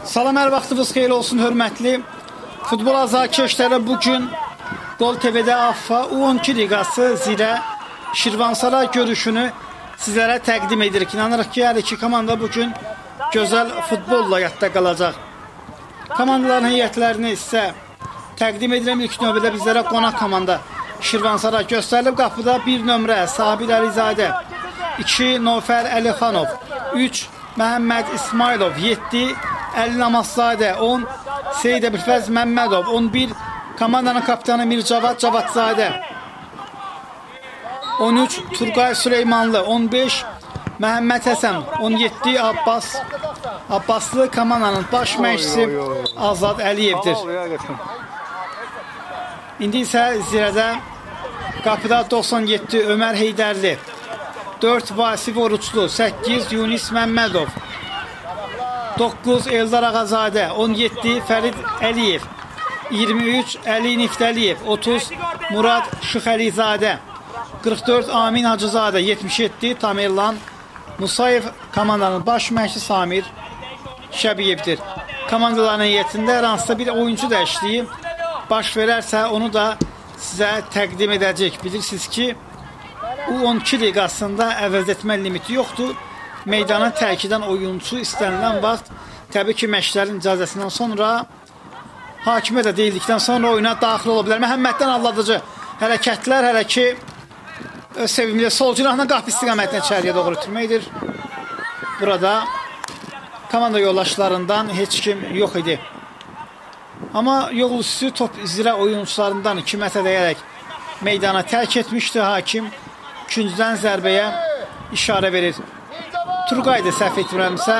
Salam, hər vaxtınız xeyir olsun, hörmətli futbol azarkeşləri. Bugün Gol TV'də AFFA U12 liqası zirə Şirvansaray görüşünü sizlərə təqdim edirik. İnanırıq ki, hər iki komanda bugün gözəl futbolla yadda qalacaq. Komandaların heyətlərini isə təqdim edirəm. İlk növbədə bizlərə qonaq komanda Şirvansaray göstərilib. Qapıda 1 nömrə Sabir Əlizadə, 2 Nofər Əlixanov, 3 Məhəmməd İsmailov, 7 Əli Namazzadə, 10 Seyid Əbülfəz Məmmədov, 11 komandanın kapitanı Mircavad Cavadzadə, 13 Turqay Süleymanlı, 15 Məhəmməd Həsən, 17 Abbaslı komandanın baş məşqçisi Azad Əliyevdir. İndi isə zirədə qapıda 97 Ömər Heydərli, 4 Vasif Oruçlu, 8 Yunis Məmmədov, 9 Eldar Ağazadə, 17 Fərid Əliyev, 23 Əli Niftəliyev, 30 Murad Şıxəlizadə, 44 Amin Hacızadə, 77 Tamerlan Musayev komandanın baş məşqçisi Samir Şəbiyevdir. Komandaların heyətində hər hansısa bir oyuncu dəyişikliyi baş verərsə onu da sizə təqdim edəcək. Bilirsiniz ki, U12 liqasında əvəz etmə limiti yoxdur. Meydana tərk edən oyuncu istənilən vaxt təbii ki, məşqlərin icazəsindən sonra hakimə də deyildikdən sonra oyuna daxil ola bilər. Məhəmməddən aldadıcı hərəkətlər, hələ ki sevimli sol cinahla qapı istiqamətinə içəriyə doğru itirməkdir. Burada komanda yoldaşlarından heç kim yox idi. Amma yol üstü top zirə oyuncularından 2 metrə dəyərək meydana tərk etmişdi. Hakim ikinciden zərbəyə işarə verir. Turqay da səhv etmirəmsə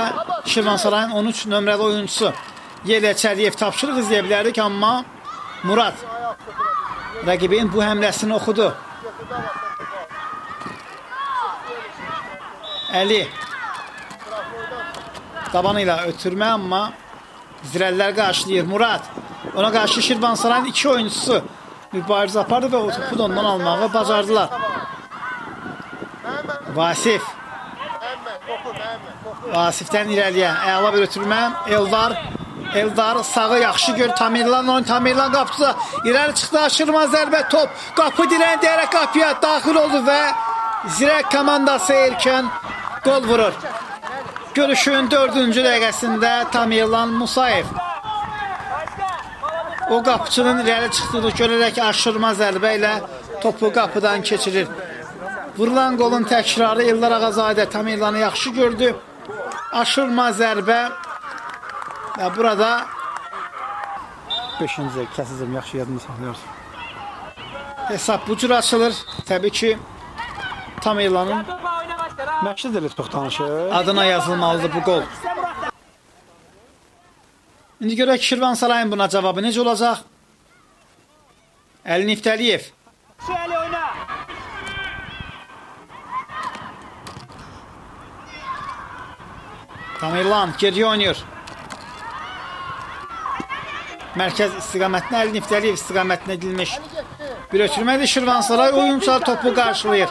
Şirvansarayın 13 nömrəli oyuncusu Yeliya Çəliyev tapşırıq izləyə bilərdik, amma Murad rəqibin bu həmləsini oxudu. Əli tabanı ilə ötürmə, amma zirəllər qarşılayır. Murad ona qarşı Şirvansarayın 2 oyuncusu mübarizə apardı və o topu da ondan almağı bacardılar. Vasifdən irəliyə əla bir ötürmə. Eldar sağı yaxşı gör. Tamerlan qapıda irəli çıxdı. Aşırma zərbə, top qapı dirən deyərək qapıya daxil oldu və zirə komandası erkən gol vurur. Görüşün 4-cü dəqiqəsində Tamerlan Musayev o qapıçının irəli çıxdığını görərək aşırma zərbə ilə topu qapıdan keçirir. Vurulan qolun təkrarı Eldar Ağazadə Tamerlanı yaxşı gördü. Aşırma zərbə və burada 5-ci kəsizim, yaxşı yadını saxlayarsan. Hesab bu cür açılır. Təbii ki, Tamerlanın Məşqdə də elə çox danışır. adına yazılmalıdır bu qol. İndi görək Şirvansarayın buna cavabı necə olacaq? Əli Niftəliyev. Tamerlan geriyə oynayır. Mərkəz istiqamətinə Əli Niftəliyev istiqamətinə edilmiş bir ötürmədir. Şirvansaray oyuncular topu qarşılayır.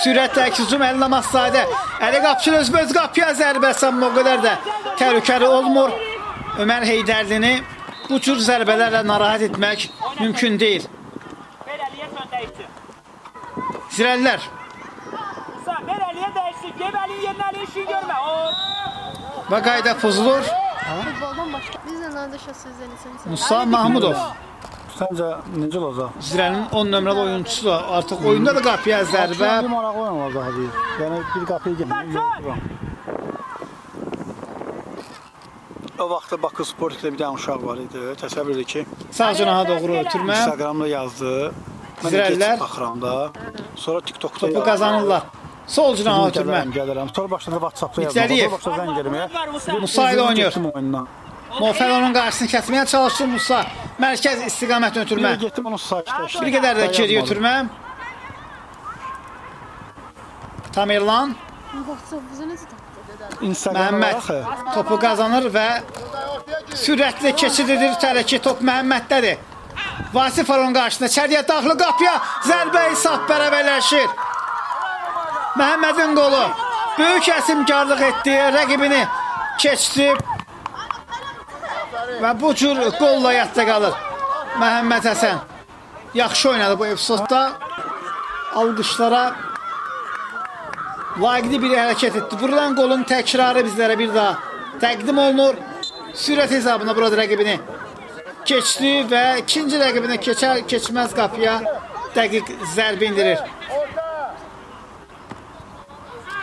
Sürətlə hücum Əli Namazzadə. Əli qapçı öz qapıya zərbəsi, amma o qədər də təhlükəli olmur. Ömər Heydərlini bu cür zərbələrlə narahat etmək mümkün deyil. Zirəlilər. Və qayda pozulur. Futboldan başqa bizlə danışa sözlənirsiniz. Musa Mahmudov. Səncə necə olacaq? Zirənin 10 nömrəli oyuncusu da artıq oyunda da qapıya zərbə. Bir maraqlı oyun olacaq deyir. Yəni bir qapıya gəlmir. O vaxtda Bakı Sportikdə bir dənə uşaq var idi. Təsəvvür edir ki, Sağ cinaha doğru ötürmə. Instagramda yazdı. Zirəlilər baxıramda. Sonra TikTokda topu qazanırlar. Sol cinaha ötürmə. Gəlirəm. Sonra başladı WhatsApp-da yazmağa. Niftəliyev. Sonra başladı zəng eləməyə. Musa ilə oynayır. Getdim oyundan. Nofər onun qarşısını kəsməyə çalışır Musa. Mərkəz istiqamət ötürmə. Getdim onu sakitləşdirdim. Bir qədər də geri ötürmə. Tamerlan. WhatsApp-ı necə tapdı? Məhəmməd topu qazanır və sürətli keçid edir. Tərəki top Məhəmməddədir. Vasif var onun qarşısında. İçəriyə daxil qapıya zərbə hesab bərabərləşir. Məhəmmədin qolu böyük əsimkarlıq etdi, rəqibini keçdi. Və bu cür qolla yadda qalır. Məhəmməd Həsən yaxşı oynadı bu epizodda. Alqışlara layiqli bir hərəkət etdi. Vurulan qolun təkrarı bizlərə bir daha təqdim olunur. Sürət hesabına burada rəqibini keçdi və ikinci rəqibini keçməz qapıya dəqiq zərbə indirir.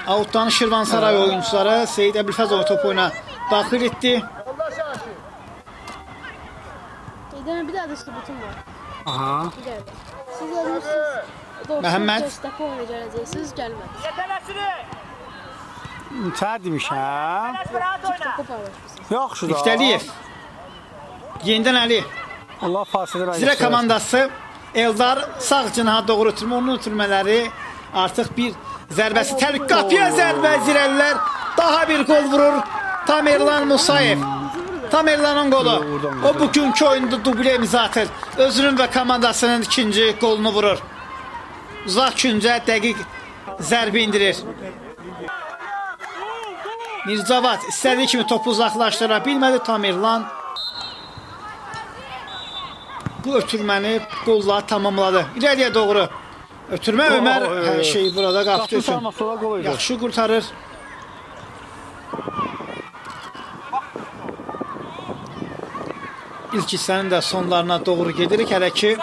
Outdan Şirvansaray oyuncuları Seyid Əbülfəzov top oyuna daxil etdi. Bir daha da sübutum var. Aha. Bir daha. Siz yazmışsınız. Məhəmməd. Dəstəqə oyuna gələcəksiniz, gəlmədiniz. Səhər demişəm. TikTok'da paylaşmışsınız. Yaxşı da. İftəliyev. Yenidən Əli. Allah fasilə versin. Zirə komandası Eldar sağ cinaha doğru ötürmə. Onun ötürmələri artıq bir zərbəsi. Təhlük qapıya zərbə Zirəlilər. Daha bir qol vurur Tamerlan Musayev. Tamerlanın qolu. O bugünkü oyunda duble imza atır. Özünün və komandasının ikinci qolunu vurur. Uzaq küncə dəqiq zərbə indirir. Mircavad istədiyi kimi topu uzaqlaşdıra bilmədi. Tamerlan bu ötürməni qolla tamamladı. İləliyə doğru ötürmə Ömər hər şeyi burada qapdı üçün. Yaxşı qurtarır. İlk hissənin də sonlarına doğru gedirik. Hələ ki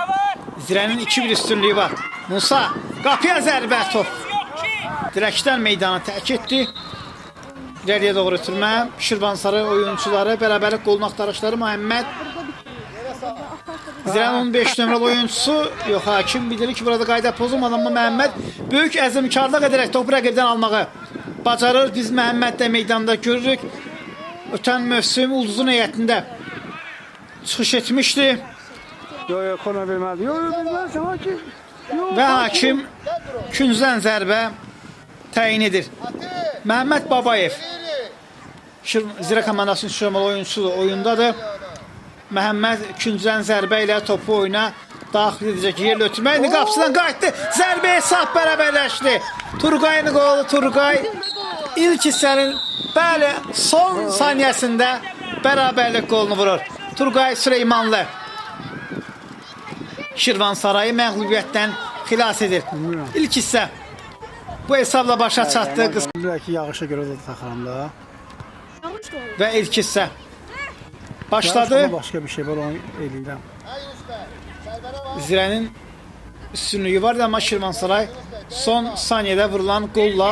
Zirənin 2-1 üstünlüyü var. Musa qapıya zərbə top. Dirəkdən meydanı tərk etdi. İləliyə doğru ötürmə. Şirvansaray oyuncuları bərabərlik qolun axtarışları Məhəmməd. Zirənin 15 nömrəli oyuncusu yox, hakim bilir ki, burada qayda pozulmadan mı Məhəmməd böyük əzmkarlıq edərək topu rəqibdən almağı bacarır. Biz Məhəmmədlə meydanda görürük. Ötən mövsüm Ulduzun heyətində çıxış etmişdi. Yox, kona vermədi. Yox, verməzsən hakim. Və hakim küncdən zərbə təyin edir. Məhəmməd Babayev Zirə komandasının şöməli oyuncusu oyundadır. Məhəmməd küncdən zərbə ilə topu oyuna daxil edəcək. Yerlə ötürmə indi qapısından qayıtdı. Zərbə hesab bərabərləşdi. Turqayın qolu Turqay ilk hissənin bəli son saniyəsində bərabərlik qolunu vurur. Turqay Süleymanlı Şirvansarayı məğlubiyyətdən xilas edir. İlk hissə bu hesabla başa çatdı. Belki yağışa görə də taxıram da. Və ilk hissə başladı. Başqa bir şey var onu eləyirəm. Zirənin üstünlüyü var, amma Şirvansaray son saniyədə vurulan qolla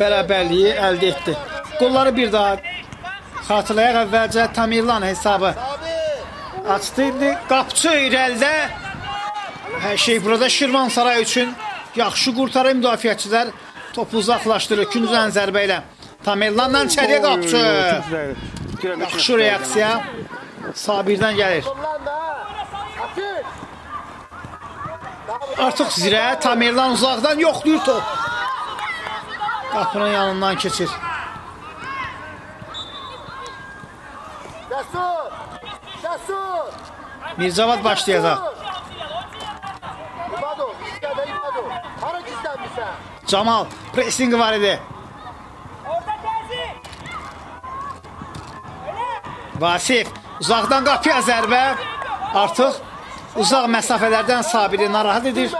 bərabərliyi əldə etdi. Qolları bir daha xatırlayaq, əvvəlcə Tamerlan hesabı açdı. Qapçı irəlidə. Hər şey burada Şirvansaray üçün yaxşı qurtarır. Müdafiəçilər topu uzaqlaşdırır. Küncdən zərbə ilə Tamerlandan içəriyə qapçı. Yaxşı reaksiya Sabirdən gəlir. Artıq Zirə Tamerlan uzaqdan yoxlayır top. Qapının yanından keçir. Mircavad başlayacaq. Camal pressingi var idi. Vasif uzaqdan qapıya zərbə. Artıq uzaq məsafələrdən Sabiri narahat edir.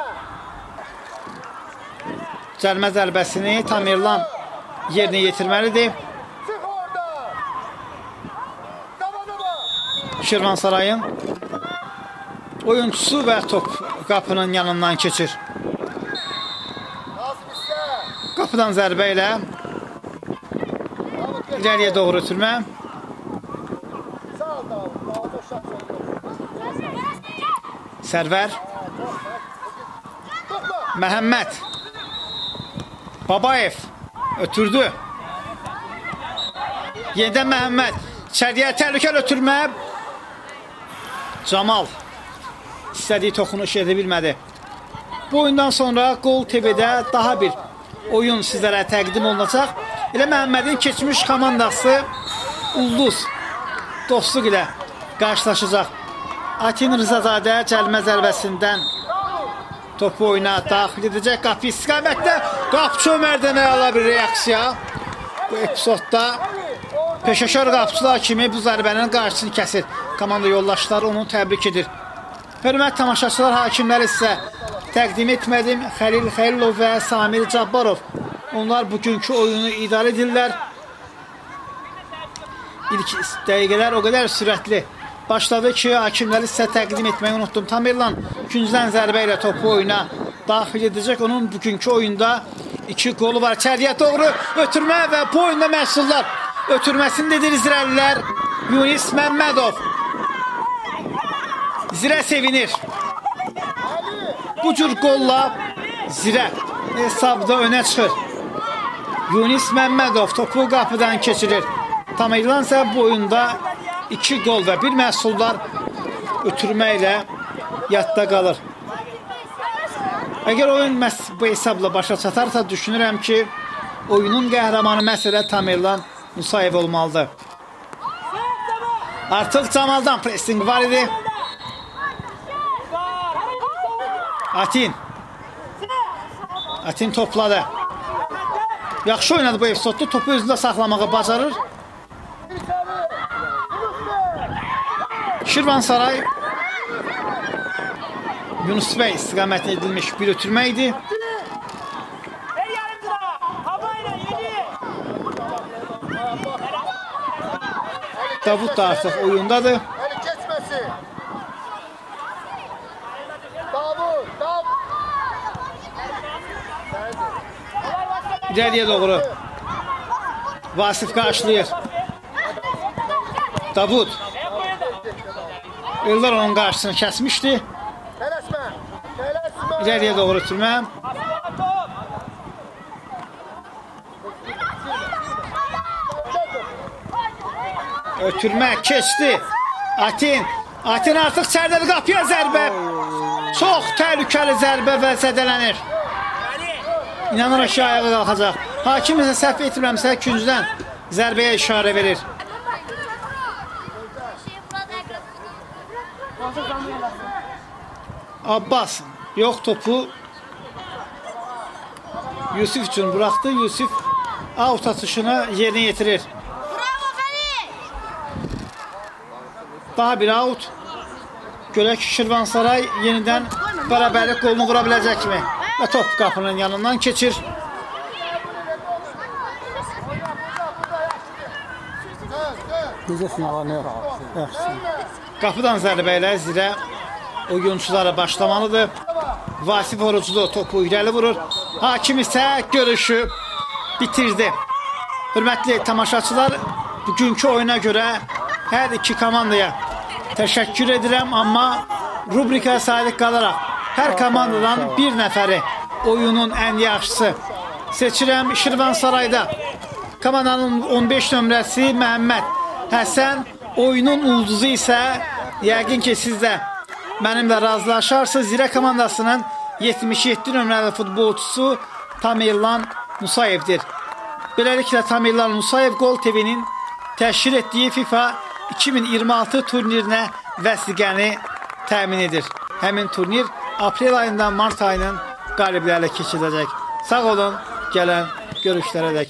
Cəlmə zərbəsini Tamerlan yerinə yetirməlidir. Şirvansarayın oyuncusu və top qapının yanından keçir. Qapıdan zərbə ilə irəliyə doğru ötürmə. Sərvər Məhəmməd Babayev ötürdü. Yenidən Məhəmməd içəriyə təhlükəli ötürmə. Camal istədiyi toxunuş edə bilmədi. Bu oyundan sonra Qol TV-də daha bir oyun sizlərə təqdim olunacaq. Elə Məhəmmədin keçmiş komandası Ulduz dostluq ilə qarşılaşacaq. Atin Rızazadə cəlmə zərbəsindən topu oyuna daxil edəcək. Qapı istiqamətdə Qapçı Ömərdən əla bir reaksiya bu epizodda Peşəkar qapıçılar kimi bu zərbənin qarşısını kəsir. Komanda yoldaşları onu təbrik edir. Hörmət tamaşaçılar, hakimlər isə təqdim etmədim Xəlil Xəlilov və Samir Cabbarov. Onlar bugünkü oyunu idarə edirlər. İlk dəqiqələr o qədər sürətli başladı ki, hakimləri sizə təqdim etməyi unutdum. Tamerlan küncdən zərbə ilə topu oyuna daxil edəcək. Onun bugünkü oyunda 2 qolu var. İçəriyə doğru ötürmə və bu oyunda məhsullar. Ötürməsini dedir İzrəlilər. Yunis Məmmədov. Zirə sevinir. Bu cür qolla Zirə hesabda önə çıxır. Yunis Məmmədov topu qapıdan keçirir. Tamerlan isə bu oyunda 2 qol və 1 məhsullar ötürmə ilə yadda qalır. Əgər oyun bu hesabla başa çatarsa, düşünürəm ki, oyunun qəhrəmanı məsələ Tamerlan Musayev olmalıdır. Artıq Camaldan pressing var idi. Atin topladı. Yaxşı oynadı bu episodda. Topu özündə saxlamağı bacarır. Şirvansaray Yunus Bey istiqamətə edilmiş bir ötürmə idi. Davud da artıq oyundadır. İleriye doğru Vasif karşılıyor. Davud Eldar onun karşısını kesmişti. İleriye doğru ötürmə. Ötürmə keçdi. Atin artıq çərdəli qapıya zərbə. Çox təhlükəli zərbə və zədələnir. İnanırıq ki, ayağa qalxacaq. Hakim isə səhv etmirəmsə küncdən zərbəyə işarə verir. Abbas yox, topu Yusuf üçün buraxdı. Yusuf out atışını yerinə yetirir. Daha bir out. Görək ki, Şirvansaray yenidən bərabərlik qolunu qura biləcəkmi? Və top qapının yanından keçir. Qapıdan zərbə ilə Zirə oyunçuları başlamalıdır. Vasif Oruclu topu irəli vurur. Hakim isə görüşü bitirdi. Hörmətli tamaşaçılar, bugünkü oyuna görə hər iki komandaya təşəkkür edirəm, amma rubrika sadiq qalaraq hər komandadan bir nəfəri oyunun ən yaxşısı seçirəm. Şirvansarayda komandanın 15 nömrəsi Məhəmməd Həsən, oyunun ulduzu isə yəqin ki, siz də mənimlə razılaşarsınız. Zirə komandasının 77 nömrəli futbolçusu Tamerlan Musayevdir. Beləliklə Tamerlan Musayev Gol TV-nin təşkil etdiyi FIFA 2026 turnirinə vəsiqəni təmin edir. Həmin turnir aprel ayından mart ayının qaliblərlə keçiriləcək. Sağ olun, gələn görüşlərə dək.